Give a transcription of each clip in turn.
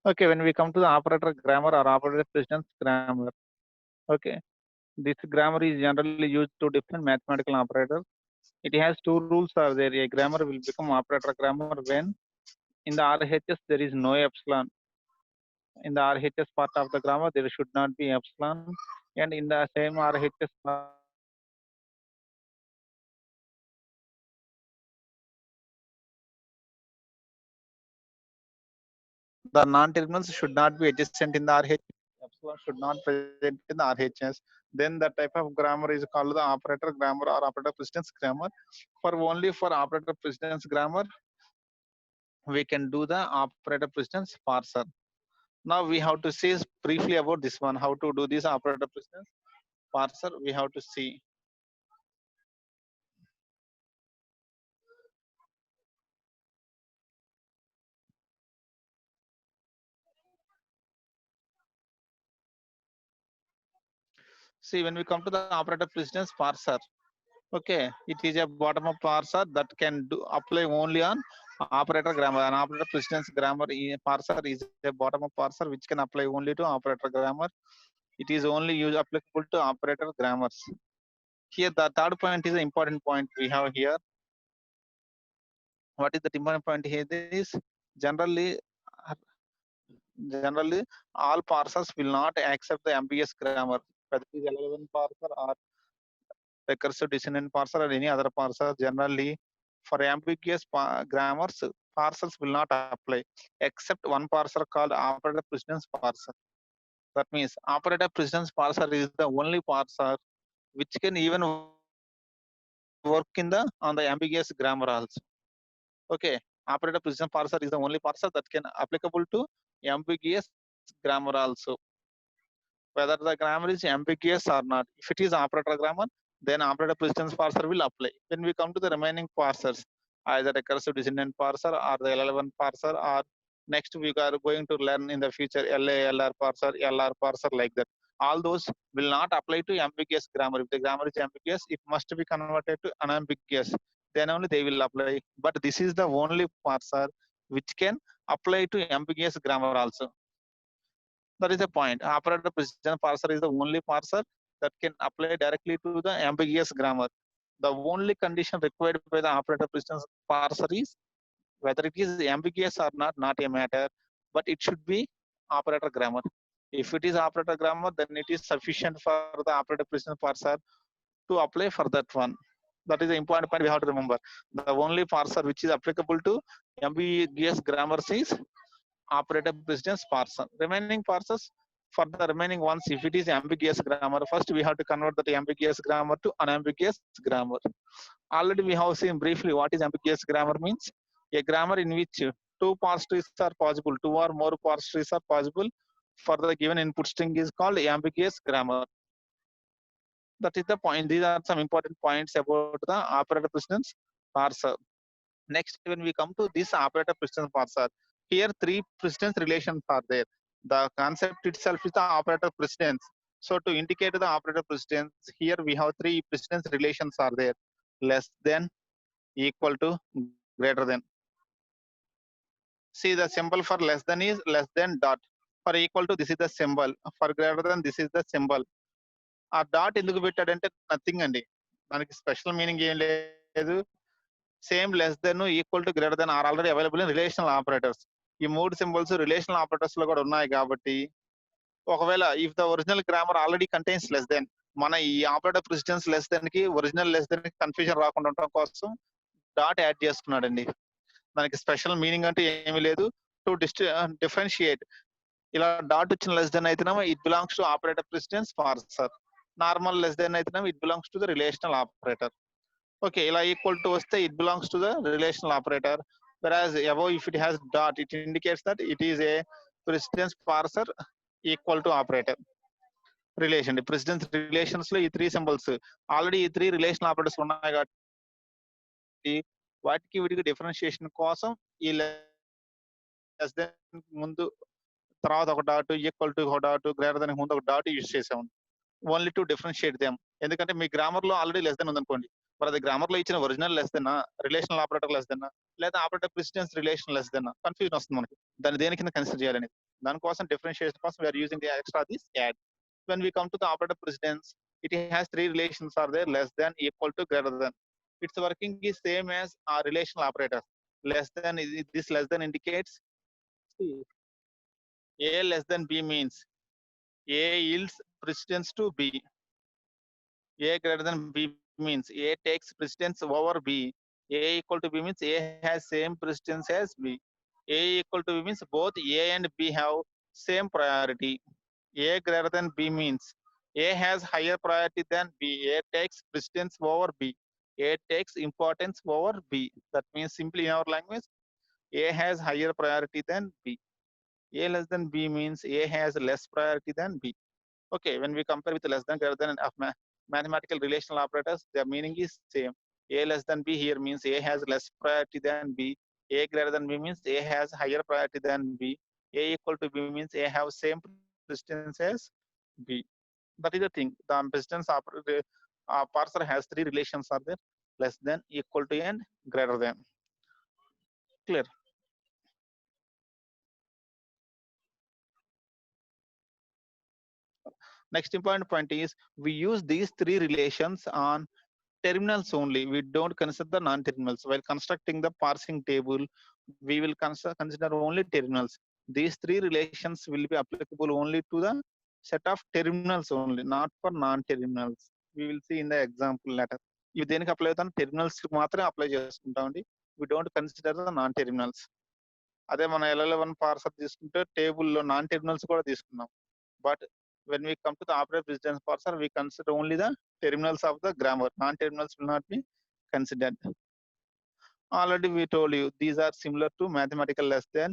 Okay, when we come to the operator grammar or operator precedence grammar, okay, this grammar is generally used to define mathematical operators. It has two rules are there. A grammar will become operator grammar when in the RHS there is no epsilon. In the RHS part of the grammar there should not be epsilon, and in the same RHS part the non-terminals should not be adjacent in the RHS. Epsilon should not present in the RHS. Then the type of grammar is called the operator grammar or operator precedence grammar. For operator precedence grammar, we can do the operator precedence parser. Now we have to see briefly about this one, how to do this operator precedence parser. We have to see. See, when we come to the operator precedence parser, okay, it is a bottom-up parser that can do apply only on operator grammar. An operator precedence grammar parser is a bottom-up parser which can apply only to operator grammar. It is only applicable to operator grammars. Here, the third point is an important point we have here. What is the important point here? Is generally all parsers will not accept the ambiguous grammar, whether it is LL1 parser or recursive dissonant parser or any other parser. Generally, for ambiguous grammars, parsers will not apply, except one parser called operator precedence parser. That means operator precedence parser is the only parser which can even work in the on the ambiguous grammar also. Okay, operator precedence parser is the only parser that can applicable to ambiguous grammar also, whether the grammar is ambiguous or not. If it is operator grammar, then operator precedence parser will apply. When we come to the remaining parsers, either recursive dissonant parser or the LL1 parser, or next we are going to learn in the future LA, LR parser, LR parser, like that. All those will not apply to ambiguous grammar. If the grammar is ambiguous, it must be converted to unambiguous. Then only they will apply. But this is the only parser which can apply to ambiguous grammar also. That is the point. Operator precedence parser is the only parser that can apply directly to the ambiguous grammar. The only condition required by the operator precedence parser is whether it is ambiguous or not a matter, but it should be operator grammar. If it is operator grammar, then it is sufficient for the operator precedence parser to apply for that one. That is the important point we have to remember. The only parser which is applicable to ambiguous grammars is operator precedence parser. Remaining parsers, for the remaining ones, if it is ambiguous grammar, first we have to convert that ambiguous grammar to unambiguous grammar. Already we have seen briefly what is ambiguous grammar means. A grammar in which two parse trees are possible, two or more parse trees are possible for the given input string is called ambiguous grammar. That is the point. These are some important points about the operator precedence parser. Next, when we come to this operator precedence parser, here three precedence relations are there. The concept itself is the operator precedence. So to indicate the operator precedence, here we have three precedence relations are there: less than, equal to, greater than. See, the symbol for less than is less than dot. For equal to, this is the symbol. For greater than, this is the symbol. ఆ dot ఎందుకు పెట్టాడంటే nothing అండి, దానికి special meaning ఏం లేదు. Same, less than, equal to, greater than are already available in relational operators. ఈ మూడు symbols relational operators లో కూడా ఉన్నాయి కాబట్టి, ఒకవేళ if the original grammar already contains less than, మన ఈ ఆపరేటర్ ప్రెసిడెన్స్ లెస్ దెన్ కి ఒరిజినల్ లెస్ దెన్ కి కన్ఫ్యూజన్ రాకుండా ఉండటం కోసం డాట్ యాడ్ చేసుకున్నాడండి. దానికి స్పెషల్ మీనింగ్ అంటే ఏమీ లేదు. టు డిఫరెన్షియేట్, ఇలా డాట్ వచ్చిన లెస్ దెన్ అయితేనేమో it belongs to operator precedence parser, normal less than అయితేనేమో it belongs to the relational operator. Okay, ఇలా ఈక్వల్ టు వస్తే it belongs to the relational operator, whereas above if it has dot, it indicates that it is a precedence parser equal to operator relation. Precedence relations లో ఈ three symbols already ఈ three relational operators ఉన్నాయి కాబట్టి వాటికి వీటికి differentiation కోసం ఈ less than ముందు తర్వాత ఒక డాట్, ఈక్వల్ టు ఒక డాట్, గ్రేటర్ దెన్ ముందు ఒక డాట్ యూజ్ చేసాము, ఓన్లీ టు డిఫరెన్షియేట్ దెమ్. ఎందుకంటే మీ గ్రామర్ లో ఆల్రెడీ లెస్ దెన్ ఉందనుకోండి, మరి అది గ్రామర్ లో ఇచ్చిన original less than, relational operator less than, లేదా operator precedence relation less than, confusion వస్తుంది మనకి. దాన్ని దేని కింద కన్సిడర్ చేయాలని. దానికోసం differentiation కోసం we are using the extra this add. When we come to the operator precedence, it has three relations are there: less than, equal to, greater than. Its working is same as our relational operator. Less than, this less than indicates, see, A less than B means A yields precedence to B. A greater than B means A takes precedence over B. A equal to B means A has same precedence as B. A equal to B means both A and B have same priority. A greater than B means A has higher priority than B. A takes precedence over B. A takes importance over B. That means simply in our language, A has higher priority than B. A less than B means A has less priority than B. Okay, when we compare with less than, greater than of mathematical relational operators, their meaning is same. A less than B here means A has less priority than B. A greater than B means A has higher priority than B. A equal to B means A have same precedence as B. That is the thing. The precedence operator parser has three relations are there: less than, equal to, and greater than. Clear? Next important point is we use these three relations on terminals only. We don't consider the non-terminals. While constructing the parsing table, we will consider only terminals. These three relations will be applicable only to the set of terminals only, not for non-terminals. We will see in the example later. ఇవి దేనికి apply అవుతాను? Terminals మాత్రమే apply చేసుకుంటామండి. We don't consider the non-terminals. అదే మన LL1 parser తీసుకుంటే టేబుల్లో non terminals కూడా తీసుకున్నాం. But when we come to the operator precedence parser, we consider only the terminals of the grammar. Non-terminals will not be considered. Already we told you these are similar to mathematical less than,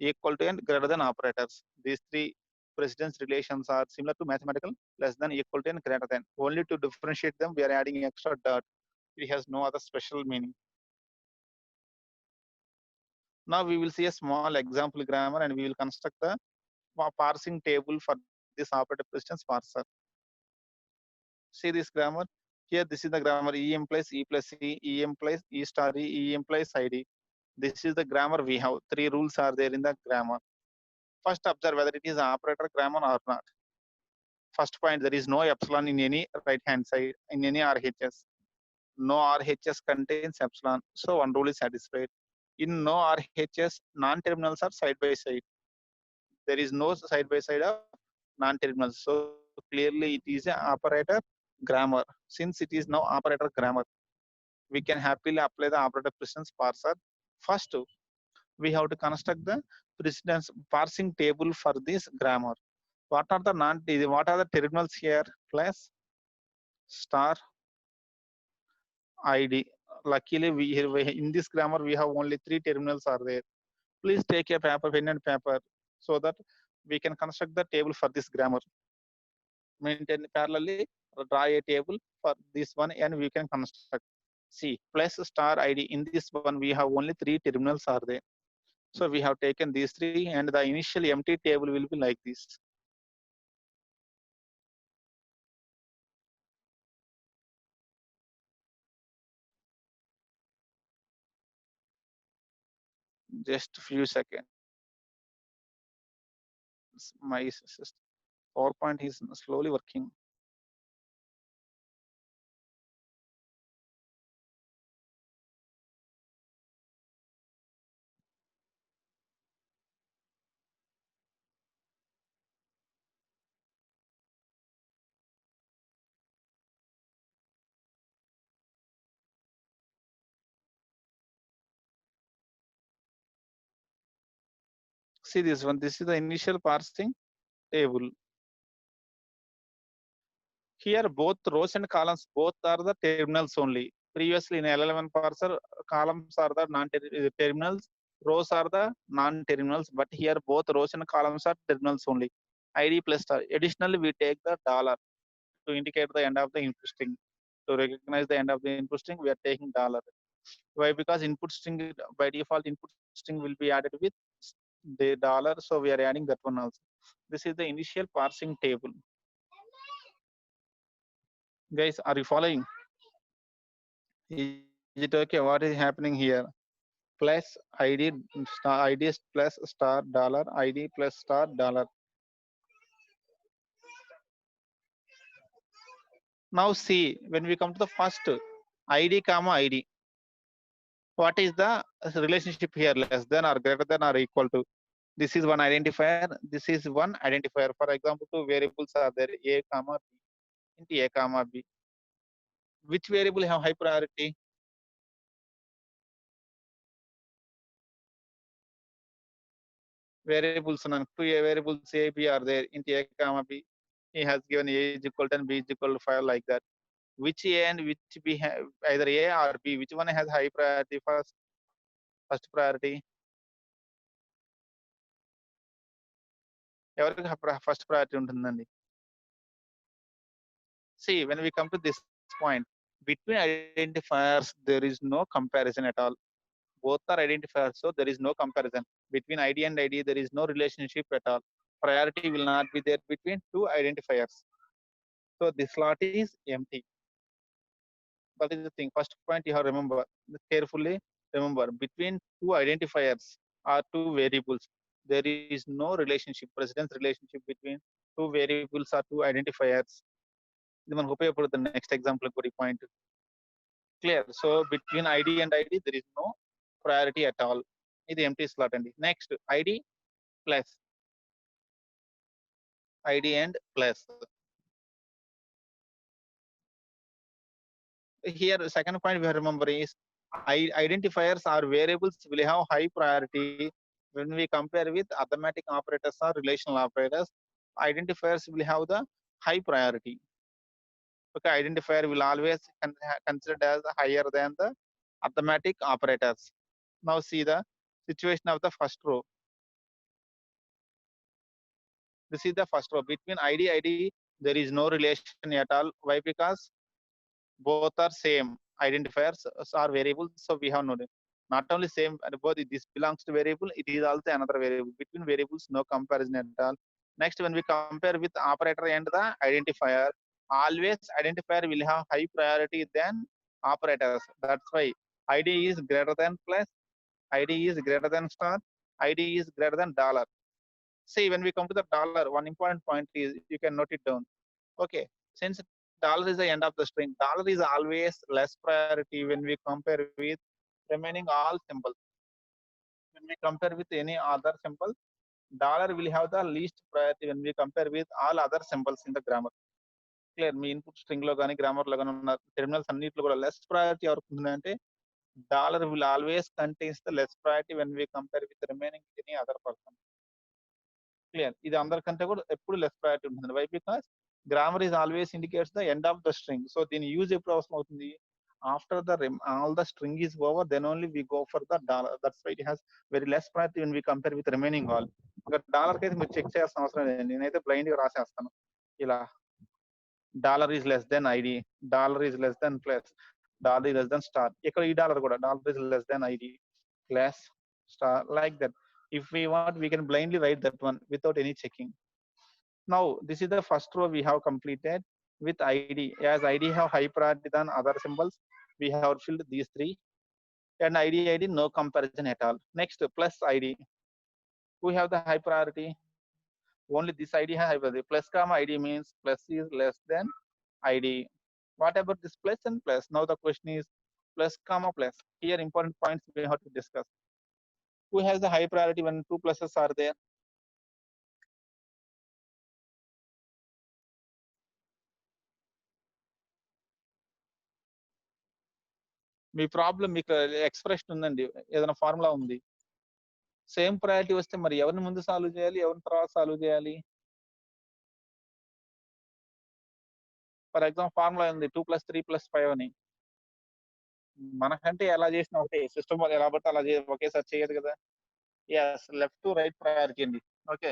equal to, and greater than operators. These three precedence relations are similar to mathematical less than, equal to, and greater than. Only to differentiate them, we are adding extra dot. It has no other special meaning. Now we will see a small example grammar and we will construct the parsing table for this operator precedence parser. See this grammar. Here, this is the grammar: E implies E plus E, E implies E star E, E implies ID. This is the grammar we have. Three rules are there in the grammar. First, observe whether it is an operator grammar or not. First point, there is no epsilon in any right hand side, in any RHS. No RHS contains epsilon, so one rule is satisfied. In no RHS, non-terminals are side by side. There is no side by side of non-terminals. So clearly it is an operator grammar. Since it is now operator grammar, we can happily apply the operator precedence parser. First, we have to construct the precedence parsing table for this grammar. What are the terminals here? Plus star ID. Luckily, in this grammar we have only three terminals are there. Please take a paper, pen and paper, so that we can construct the table for this grammar. Maintain parallelly, draw a table for this one and we can construct. See, plus star ID. In this one we have only three terminals are there. So we have taken these three and the initial empty table will be like this. Just few seconds. My PowerPoint is slowly working. See this one. This is the initial parsing table. Here both rows and columns both are the terminals only. Previously in LL1 parser, columns are the non-terminals, rows are the non-terminals, but here both rows and columns are terminals only. ID plus star. Additionally, we take the dollar to indicate the end of the input string. To recognize the end of the input string, we are taking dollar. Why? Because input string, by default input string will be added with the dollar, so we are adding that one also. This is the initial parsing table. Guys, are you following? Is it okay? What is happening here? plus id star id plus star dollar id plus star dollar. Now see, when we come to the first id comma id, what is the relationship here? Less than or greater than or equal to? This is one identifier, this is one identifier. For example, two variables are there, a comma b. Into a comma b, which variable have high priority? Variables and two variables a b are there, into a comma b. He has given a is equal to and b is equal to 5, like that. Which a and which b have either a or b, which one has high priority? First priority. ఎవరికి first priority ఉంటుందండి? See, when we come to this point, between identifiers there is no comparison at all. Both are identifiers, so there is no comparison. Between id and id there is no relationship at all. Priority will not be there between two identifiers, so this slot is empty. That is the thing. First point you have to remember carefully. Remember, between two identifiers or two variables there is no relationship, precedence relationship between two variables or two identifiers. ఇది మనకు ఉపయోగపడుతుంది next example కూడా ఈ point clear. So between ID and ID there is no priority at all. ఇది empty slot అండి. Next ID plus, ID and plus. Here second point we have to remember is identifiers or variables will have high priority when we compare with arithmetic operators or relational operators. Identifiers will have the high priority. Okay, identifier will always considered as higher than the arithmetic operators. Now see the situation of the first row. This is the first row. Between id there is no relation at all. Why? Because both are same identifiers are variables, so we have no, not only same, both this belongs to variable, it is also another variable. Between variables no comparison at all. Next, when we compare with operator and the identifier, always identifier will have high priority than operators. That's why id is greater than plus, id is greater than star, id is greater than dollar. See, when we come to the dollar, one important point is you can note it down. Okay, since dollar is the end of the string, dollar is always less priority when we compare with remaining all symbols. When we compare with any other symbol, dollar will have the least priority when we compare with all other symbols in the grammar. Clear? Me input string లో కానీ grammar లో కానీ ఉన్న terminals అన్నిట్లో కూడా less priority ఎవరికి ఉంటుందంటే dollar will always contains the less priority when we compare with remaining any other person. Clear? ఇది అందరికంటే కూడా ఎప్పుడు లెస్ ప్రయారిటీ ఉంటుంది. Why? Because grammar is always indicates the end of the string. So దీని use ఎప్పుడు అవసరం అవుతుంది? After the all the string is over, then only we go for the dollar. That's why it has very less priority when we compare with remaining all. ఒక dollar కి అయితే మీరు check చేయాల్సిన అవసరం లేదండి. నేనైతే బ్లైండ్ గా రాసేస్తాను ఇలా, dollar is less than ID, dollar is less than plus, dollar is less than star. ఇక్కడ ఈ డాలర్ కూడా dollar is less than ID plus star, like that. If we want, we can blindly write that one without any checking. Now this is the first row we have completed with id. As id have high priority than other symbols, we have filled these three, and id no comparison at all. Next, plus id, who have the high priority? Only this id have high priority. Plus comma id means plus is less than id. What about this plus and plus? Now the question is plus comma plus. Here important points we have to discuss. Who has the high priority when two pluses are there? Me problem మీకు expression ఉందండి, ఏదైనా formula ఉంది, same priority వస్తే మరి ఎవరిని ముందు solve చేయాలి, ఎవరిని తర్వాత సాల్వ్ చేయాలి? ఫర్ ఎగ్జాంపుల్ ఫార్ములా ఉంది 2 + 3 + 5 అని. మనకంటే ఎలా చేసినా ఒకటే, సిస్టమ్ ఎలా పడితే అలా ఒకేసారి చేయదు కదా. yes, left to right priority అండి. Okay,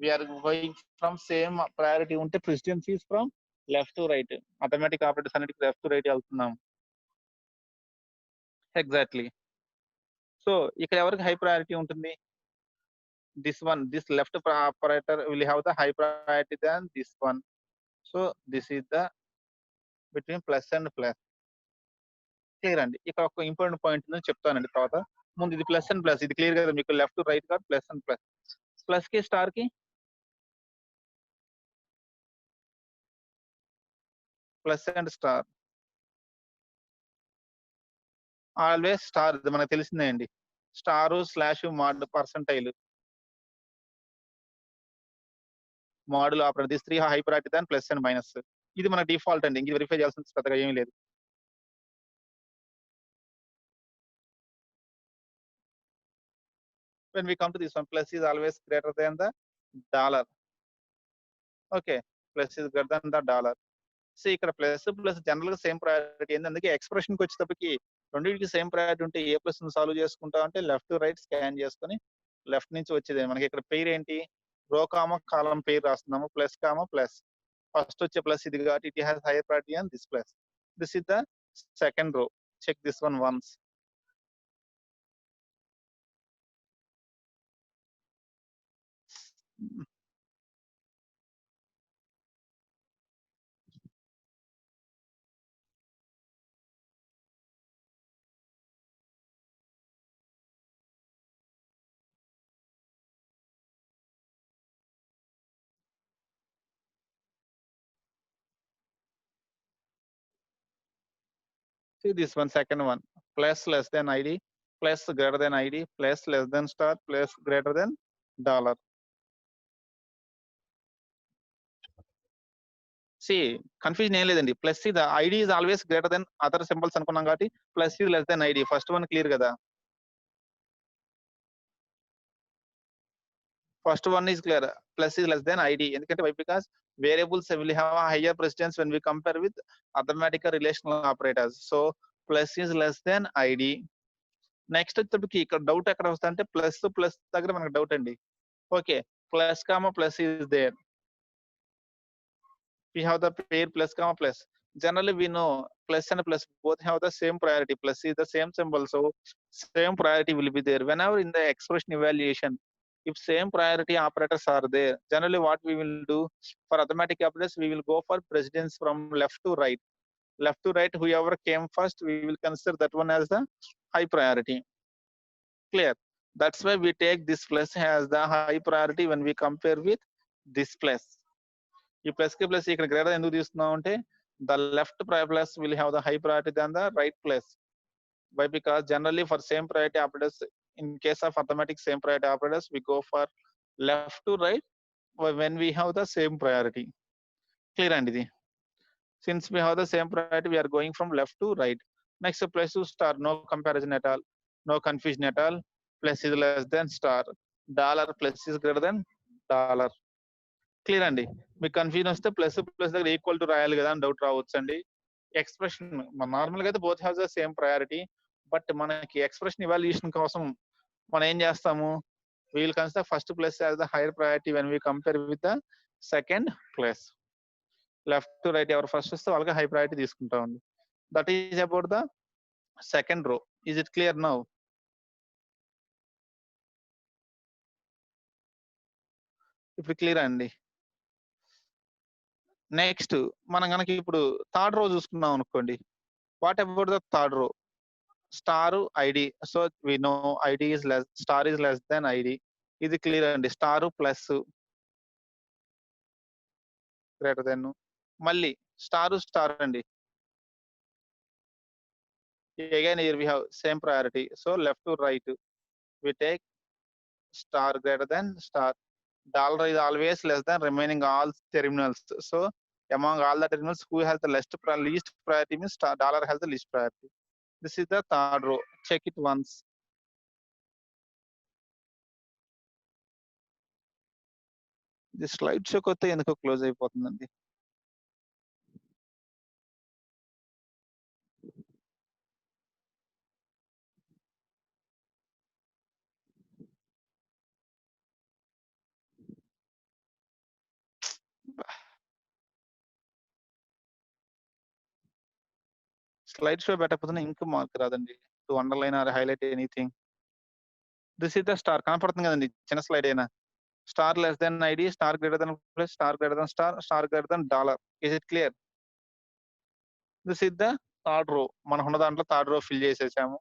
we're going from same priority ఉంటే precedence is from left to right. Automatic operators అన్నిటికీ లెఫ్ట్ టు రైట్ వెళ్తున్నాం. ఎగ్జాక్ట్లీ. సో ఇక్కడ ఎవరికి హై ప్రయారిటీ ఉంటుంది? this one, this left operator will have the high priority than this one. So this is the between plus and plus. Clear అండి. ఇక్కడ ఒక important point ఉందని చెప్తానండి తర్వాత. ముందు ఇది ప్లస్ అండ్ ప్లస్ ఇది క్లియర్ కదా మీకు లెఫ్ట్ టు రైట్ గా ప్లస్ అండ్ ప్లస్ ప్లస్ కి స్టార్ కి plus and star always star ఇది మనకు తెలిసిందే అండి star slash mod percentile module operator this 3 high priority than plus and minus ఇది మన డిఫాల్ట్ అండి ఇంక వెరిఫై చేయాల్సిన పెద్దగా ఏమీ లేదు when we come to this one plus is always greater than the dollar okay plus is greater than the dollar see ఇక్కడ plus plus general గా సేమ్ ప్రయారిటీ ఏంది అందుకే ఎక్స్ప్రెషన్ కి వచ్చేటప్పటికి రెండింటికి సేమ్ ప్రయారిటీ ఉంటే ఏ ప్లస్ సాల్వ్ చేసుకుంటా అంటే లెఫ్ట్ టు రైట్ స్కాన్ చేసుకొని లెఫ్ట్ నుంచి వచ్చేది మనకి ఇక్కడ పేరు ఏంటి రో కామ కాలం పేరు రాస్తున్నాము ప్లస్ కామ ప్లస్ ఫస్ట్ వచ్చే ప్లస్ ఇది కాబట్టి it has higher priority and this plus this is the second row check this one once see this one second one plus less than id plus greater than id plus less than star plus greater than dollar see confusion ఏం లేదండి plus ఇది ID is always greater than other symbols అనుకున్నాం కాబట్టి plus is less than id first one clear కదా first one is clear plus is less than id ఎందుకంటే why because variables will have a higher precedence when we compare with arithmetic relational operators so plus is less than id next వచ్చేటప్పటికి ఇక్కడ doubt ఎక్కడ వస్తుంది అంటే plus plus దగ్గర మనకు doubt అండి okay plus comma plus is there we have the pair plus comma plus generally we know plus and plus both have the same priority plus is the same symbol so same priority will be there whenever in the expression evaluation if same priority operators are there generally what we will do for arithmetic operators we will go for precedence from left to right whoever came first we will consider that one as the high priority clear that's why we take this plus as the high priority when we compare with this plus ఈ plus కి plus ఇక్కడ greater ఎందుకు తీసుకున్నాం అంటే the left plus will have the high priority than the right plus why because generally for same priority operators in case of arithmetic same priority operators we go for left to right when we have the same priority clear అండి ఇది since we have the same priority we're going from left to right next plus to star no comparison at all no confusion at all plus is less than star dollar plus is greater than dollar clear అండి మీకు confusion వస్తే plus plus దగ్గర equal to రాయాలి కదా అని doubt రావచ్చు అండి expression normal గా అయితే both have the same priority but మనకి ఎక్స్ప్రెషన్ ఇవాల్యుయేషన్ కోసం మనం ఏం చేస్తాము we'll consider first plus as the higher priority when we compare with the second plus left to right ఎవరు ఫస్ట్ వస్తే వాళ్ళకి హై ప్రయారిటీ తీసుకుంటామండి that is about the second row is it clear now ఇప్పుడు క్లియర్ అండి next మనం కనుక ఇప్పుడు థర్డ్ రో చూసుకున్నాం అనుకోండి what about the third row star ID so we know ID is less star is less than ID ఇది clear అండి star plus greater than మళ్ళీ స్టార్ అండి again here we have same priority so left to right we take star greater than star dollar is always less than remaining all terminals so among all the terminals who has the least priority means dollar has the least priority this is the third row check it once this slide show kotte enduko close అయిపోతుందండి slide show పెట్టకపోతే ఇంక mark రాదండి to underline or highlight anything this is the star కనపడుతుంది కదండి చిన్న slide అయినా star less than ID star greater than plus star greater than star greater than dollar is it clear this is the third row మనం ఉన్న దాంట్లో third row fill చేసేసాము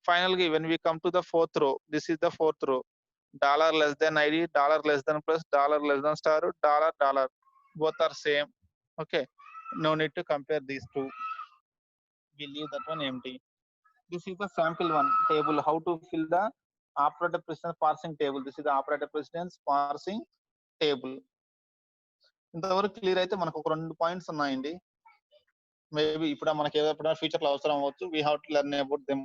Finally, when we come to the fourth row, this is the fourth row. Dollar less than ID, dollar less than plus, dollar less than star, dollar, dollar. Both are same. Okay. No need to compare these two. We leave that one empty. This is the sample one table. How to fill the operator precedence parsing table. This is the operator precedence parsing table. ఇంతవరకు clear అయితే మనకు ఒక 2 points ఉన్నాయండి. Maybe ఇప్పుడు మనకి ఎప్పుడైనా ఫ్యూచర్లో అవసరం అవ్వచ్చు. We have to learn about them.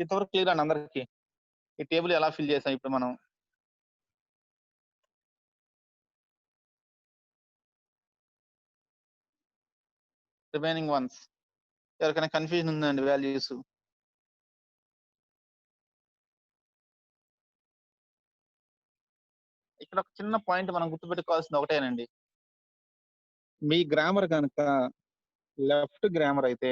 ఇంతవరకు క్లియర్ అండి అందరికి. ఈ టేబుల్ ఎలా ఫిల్ చేసాం ఇప్పుడు మనం. రిమైనింగ్ వన్స్ ఎవరికైనా కన్ఫ్యూజన్ ఉందండి వాల్యూస్? ఇక్కడ ఒక చిన్న పాయింట్ మనం గుర్తుపెట్టుకోవాల్సింది ఒకటేనండి. మీ గ్రామర్ కనుక లెఫ్ట్ గ్రామర్ అయితే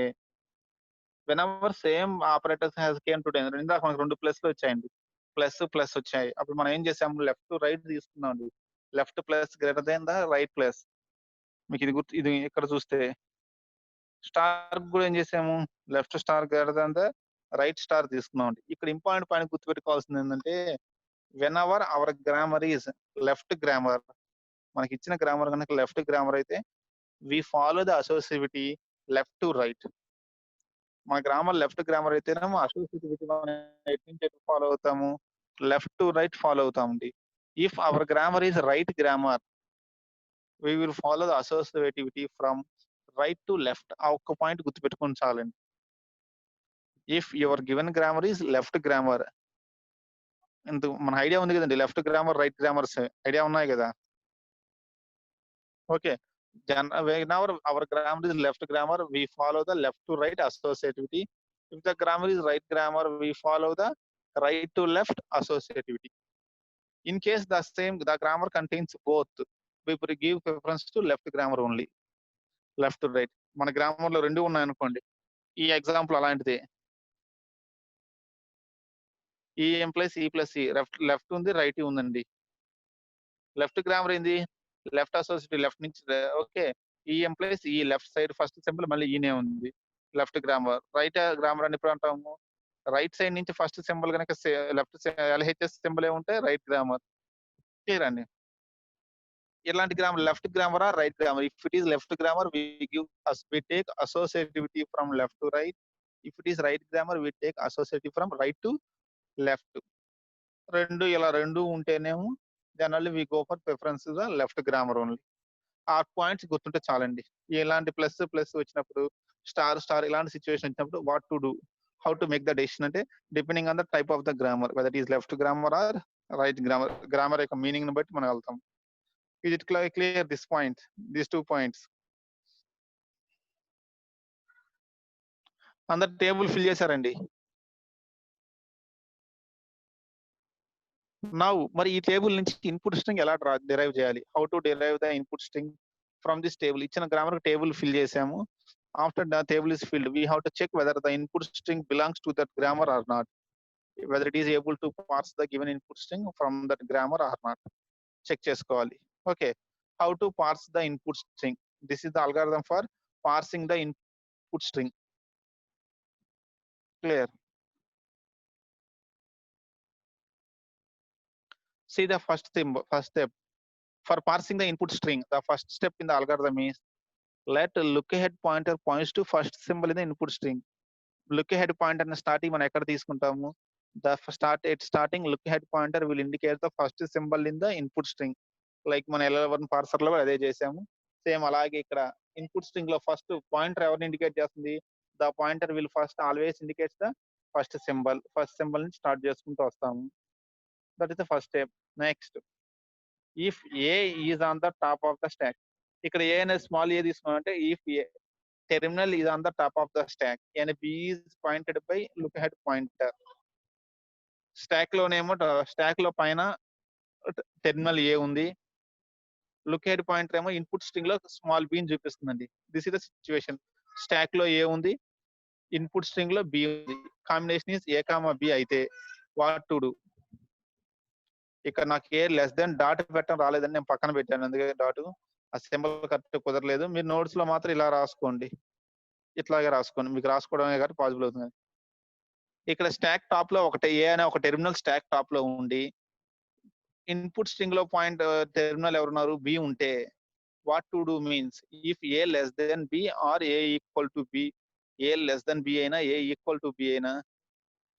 whenever same operators has came to ఇందాక మనకు 2 ప్లస్లు వచ్చాయండి. ప్లస్ వచ్చాయి. అప్పుడు మనం ఏం చేసాము, లెఫ్ట్ టు రైట్ తీసుకున్నాం అండి. Left plus greater than the right plus. మీకు ఇది ఇక్కడ చూస్తే స్టార్ కూడా ఏం చేసాము, left star greater than the right star తీసుకున్నాం అండి. ఇక్కడ ఇంపార్టెంట్ పాయింట్ గుర్తుపెట్టుకోవాల్సింది ఏంటంటే when our our grammar is left grammar, మనకి ఇచ్చిన గ్రామర్ కనుక లెఫ్ట్ గ్రామర్ అయితే we follow the associativity left to right. మన గ్రామర్ లెఫ్ట్ గ్రామర్ అయితేనేమో అసోసియేటివిటీ మనం ఎటు నుంచి ఎటు ఫాలో అవుతాము, left to right follow అవుతామండి. If our grammar is right grammar we will follow the associativity from right to left. ఆ ఒక్క point గుర్తుపెట్టుకుని చాలండి. If your given grammar is left grammar, మన ఐడియా ఉంది కదండి, left grammar right grammars idea ఉన్నాయి కదా. Okay. whenever our grammar is left grammar, we follow the left to right associativity. If the grammar is right grammar, we follow the right to left associativity. In case the grammar contains both, we give preference to left grammar only. Left to right. మన grammar లో 2 ఉన్నాయనుకోండి. ఈ example అలాంటిదే. ఈ ఎంప్లస్ ఈ plus ఈ left ఉంది right ఉందండి. లెఫ్ట్ గ్రామర్ ఏంది, లెఫ్ట్ అసోసియేటివ్ లెఫ్ట్ నుంచి. ఓకే. ఈ ఎంప్లాయీస్ ఈ లెఫ్ట్ సైడ్ ఫస్ట్ సింబల్ మళ్ళీ ఈనే ఉంది, లెఫ్ట్ గ్రామర్. రైట్ గ్రామర్ అని ఎప్పుడు అంటాము, రైట్ సైడ్ నుంచి ఫస్ట్ సింబల్ కనుక లెఫ్ట్ ఎల్హెచ్ఎస్ సింబల్ ఏ ఉంటే రైట్ గ్రామర్. క్లియర్ అండి. ఇలాంటి grammar left grammar or right grammar. If it is left grammar we take associativity from left to right. If it is right grammar we take associativity from right to left. ఇలా రెండు ఉంటేనేమో generally we go for preference the left grammar only. ఆ points గుర్తుంటే చాలండి. ఇలాంటి plus వచ్చినప్పుడు, star ఇలాంటి situation వచ్చినప్పుడు what to do, how to make the decision అంటే depending on the type of the grammar, whether it is left grammar or right grammar. Grammar యొక్క meaning ని బట్టి మనం వెళ్తాం. Is it clear this point, these 2 points? అందరు table fill చేశారండి. Now మరి ఈ టేబుల్ నుంచి ఇన్పుట్ స్ట్రింగ్ ఎలా డిరైవ్ చేయాలి, how to derive the input string from this table. ఇచ్చిన గ్రామర్ టేబుల్ ఫిల్ చేసాము. After the table is filled we have to check whether the input string belongs to that grammar or not, whether it is able to parse the given input string from that grammar or not check చేసుకోవాలి. Okay. How to parse the input string, this is the algorithm for parsing the input string. Clear? See the first step for parsing the input string. The first step in the algorithm is let look ahead pointer points to first symbol in the input string. Look ahead pointer and starting మనం ఎక్కడ తీసుకుంటాము, the starting look ahead pointer will indicate the first symbol in the input string. Like మన L11 parser లో అదే చేసాము. Same అలాగే ఇక్కడ input string లో ఫస్ట్ పాయింటర్ ఎవరిని ఇండికేట్ చేస్తుంది, the pointer will first always indicates the first symbol నుంచి స్టార్ట్ చేసుకుంటూ వస్తాము. That is the first step. Next, if a is on the top of the stack, ఇక్కడ a అనేది small a తీసుకున్నామంటే if a terminal is on the top of the stack and b is pointed by look ahead pointer. Stack లో పైన terminal a ఉంది, look ahead pointer ఏమో input string లో small b చూపిస్తుందండి. This is the situation. Stack లో a ఉంది, input string లో b ఉంది, combination is a comma b అయితే వాట్ టు డూ. ఇక్కడ నాకు ఏ లెస్ దెన్ డాట్ పెట్టడం రాలేదని నేను పక్కన పెట్టాను, అందుకే డాట్. ఆ సింబల్ కరెక్ట్ కుదరలేదు. మీరు నోట్స్‌లో మాత్రం ఇలా రాసుకోండి. ఇట్లాగే రాసుకోండి. మీకు రాసుకోవడమే కాబట్టి పాసిబుల్ అవుతుంది. ఇక్కడ స్టాక్ టాప్‌లో ఒకటి ఏ అనే ఒక టెర్మినల్ స్టాక్ టాప్‌లో ఉండి, ఇన్‌పుట్ స్ట్రింగ్‌లో పాయింట్ టెర్మినల్ ఎవరున్నారు? బి ఉంటే what to do means if A less than B or A equal to B, A less than B అయినా, ఏ ఈక్వల్ టు బి అయినా,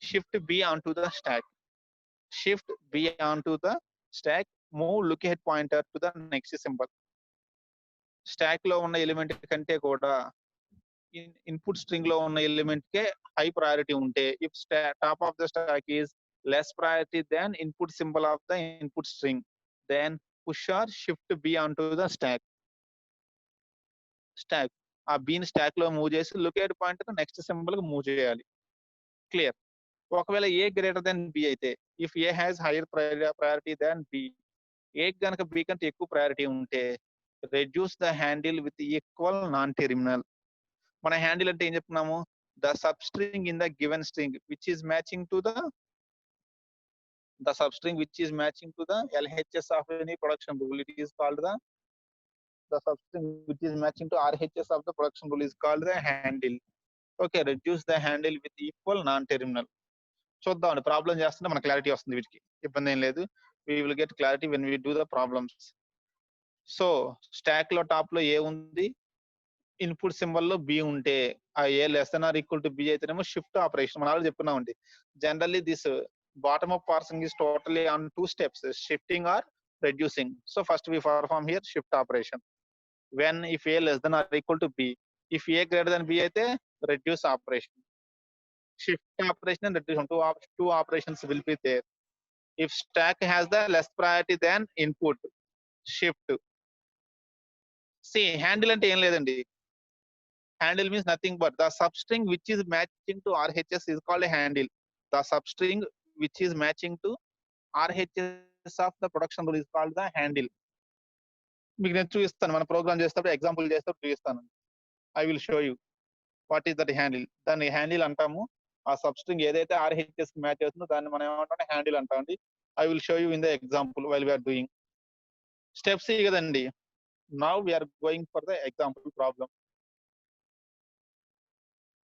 shift B onto the stack. Shift B onto the stack, move look ahead pointer to the next symbol. స్టాక్‌లో ఉన్న element కంటే కూడా input string లో ఉన్న element కే high priority ఉంటే, if top of the stack is less priority than input symbol of the input string, then push or shift b on to the stack. ఆ బీని స్టాక్ లో move చేసి lookahead point next symbol కి move చేయాలి. Clear. ఒకవేళ a greater than b అయితే, if a has higher priority than b, a కనుక b కంటే ఎక్కువ ప్రయారిటీ ఉంటే, reduce the handle with equal non terminal. మన హ్యాండిల్ అంటే ఏం చెప్తున్నాము? The sub string in the given string which is matching to the substring which is matching to the LHS of any production rule. It is called the substring which is matching to RHS of the production rule is called the handle. Okay, reduce the handle with equal non-terminal. చూద్దాం, problem చేస్తుంటే మన clarity వస్తుంది. వీటికి ఇబ్బంది ఏం లేదు. we will get clarity when we do the problems. So stack లో top లో ఏ ఉంది, ఇన్పుట్ సింబల్ లో బి ఉంటే, ఆ a less than or equal to b అయితేనేమో షిఫ్ట్ ఆపరేషన్. మనం ఆల్రెడీ చెప్పుకున్నామండి. Generally this bottom up parsing is totally on two steps, shifting or reducing. So first we perform here shift operation. When if a less than or equal to b, if a greater than b aithe reduce operation. Shift operation and reduction, two operations will be there. If stack has the less priority than input, shift. See, handle ante em ledandi. Handle means nothing but the substring which is matching to RHS is called a handle. The substring which is matching to RHS of the production rule is called the handle. మీకు నేను చూపిస్తాను, మన programme చేసేటప్పుడు example చేసేటప్పుడు చూపిస్తాను. I will show you what is that handle. దాన్ని handle అంటాము. ఆ సబ్స్ట్రింగ్ ఏదైతే RHS మ్యాచ్ అవుతుందో దాన్ని మనం ఏమంటాం? హ్యాండిల్ అంటామండి. I will show you in the example while we're doing. Steps ఇవి కదండి. Now we're going for the example problem.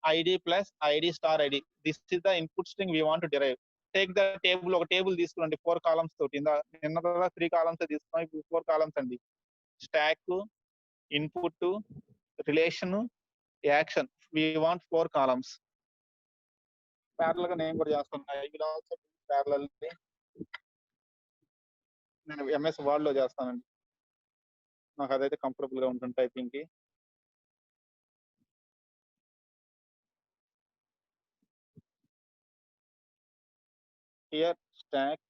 ID plus ID star ID, this is the input string we want to derive. Take the table, ఒక table తీసుకోండి 4 columns తోటి. నిన్న 3 columns తీసుకున్నాం, ఇప్పుడు 4 columns అండి. Stack, input, relation, action. We want 4 columns. Parallel గా నేను కూడా చేస్తాను. I will also parallel. నేను ఎంఎస్ వర్డ్ లో చేస్తానండి, నాకు అదైతే కంఫర్టబుల్ గా ఉంటుంది టైపింగ్ కి. హియర్ స్టాక్,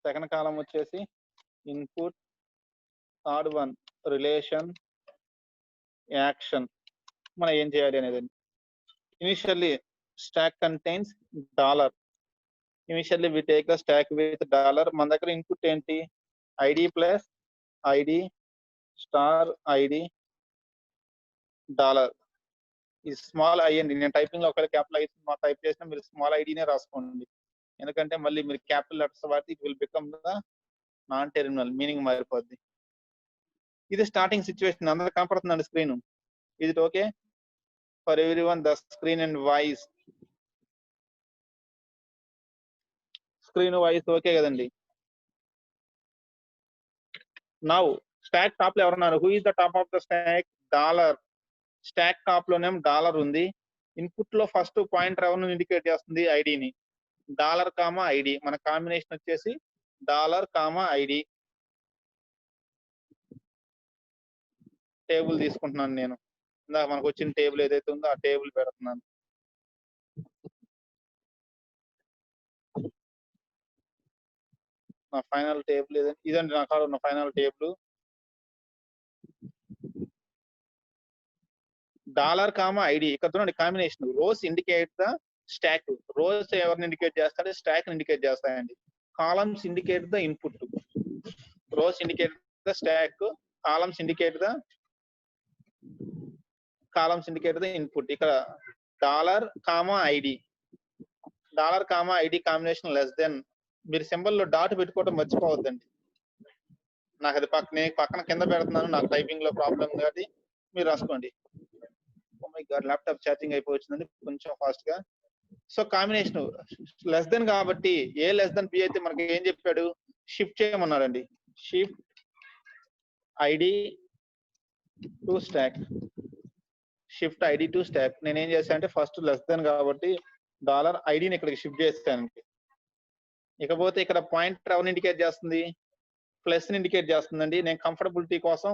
సెకండ్ కాలం వచ్చేసి input, third one relation, action. మనం ఏం చేయాలి అనేది. Initially stack contains dollar. Initially we take the stack with dollar. మన దగ్గర ఇన్పుట్ ఏంటి? ID plus ID star ID dollar. ఈ స్మాల్ ఐ అండి. నేను టైపింగ్ లో ఒకవేళ క్యాపిటల్ ఐ టైప్ చేసినా మీరు స్మాల్ ఐడినే రాసుకోండి. ఎందుకంటే మళ్ళీ మీరు క్యాపిటల్ లెటర్స్ వాడితే it will become the non terminal, meaning మారిపోద్ది. ఇది స్టార్టింగ్ సిచ్యువేషన్. అందరూ కనపడుతుందండి స్క్రీన్? ఇది okay for every one? The screen and voice, screen voice okay కదండి? నౌ స్టాక్ టాప్ లో ఎవరున్నారు? Who is the top of the stack? Dollar. Stack top లోనేమో dollar ఉంది. ఇన్పుట్ లో ఫస్ట్ పాయింటర్ ఎవరిని ఇండికేట్ చేస్తుంది? ఐడిని. Dollar comma ID. మన కాంబినేషన్ వచ్చేసి డాలర్ కామా ఐడి. టేబుల్ తీసుకుంటున్నాను నేను. ఇందాక మనకు వచ్చిన టేబుల్ ఏదైతే ఉందో ఆ టేబుల్ పెడుతున్నాను. నా ఫైనల్ టేబుల్ ఇదండి, నా కాడ ఉన్న final table. Dollar comma ID. ఇక్కడ చూడండి combination. Rows indicate the stack. Rows ఎవరిని ఇండికేట్ చేస్తాడు? స్టాక్ ఇండికేట్ చేస్తాయండి. Columns indicate the input. Rows indicate the stack, columns indicate the input. ఇక్కడ dollar comma ID, dollar comma ID combination less than. మీరు symbol లో dot పెట్టుకోవడం మర్చిపోవద్దండి. నాకు అది పక్కన కింద పెడుతున్నాను, నాకు టైపింగ్ లో ప్రాబ్లం కాబట్టి మీరు రాసుకోండి. Oh my God, laptop charging అయిపోవచ్చిందండి కొంచెం ఫాస్ట్ గా. సో కాంబినేషన్ లెస్ దెన్ కాబట్టి ఏ లెస్ దెన్ బి అయితే మనకి ఏం చెప్పాడు, షిఫ్ట్ చేయమన్నాడండి. Shift ID to stack, shift ID to stack. నేను ఏం చేశాను అంటే ఫస్ట్ లెస్ దెన్ కాబట్టి $ఐడిని ఇక్కడికి షిఫ్ట్ చేస్తానండి. ఇకపోతే ఇక్కడ పాయింటర్ ఎవరిని ఇండికేట్ చేస్తుంది, ప్లస్ ని ఇండికేట్ చేస్తుందండి. నేను కంఫర్టబిలిటీ కోసం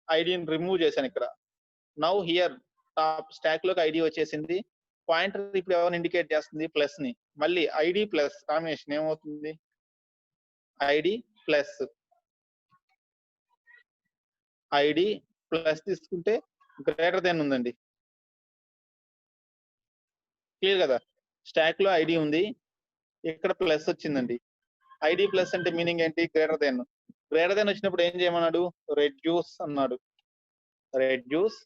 ఐడిని రిమూవ్ చేశాను ఇక్కడ. నౌ హియర్ టాప్ స్టాక్ లోకి ఐడి వచ్చేసింది. పాయింటర్ ఇప్పుడు ఎవరిని ఇండికేట్ చేస్తుంది, ప్లస్ ని. మళ్ళీ ఐడి ప్లస్ కాంబినేషన్ ఏమవుతుంది, ఐడి ప్లస్ ఐడి ప్లస్ తీసుకుంటే గ్రేటర్ దెన్ ఉందండి. క్లియర్ కదా, స్టాక్ లో ఐడి ఉంది, ఇక్కడ ప్లస్ వచ్చిందండి. ఐడి ప్లస్ అంటే మీనింగ్ ఏంటి, గ్రేటర్ దెన్. గ్రేటర్ దెన్ వచ్చినప్పుడు ఏం చేయమన్నాడు, రెడ్యూస్ అన్నాడు. రెడ్యూస్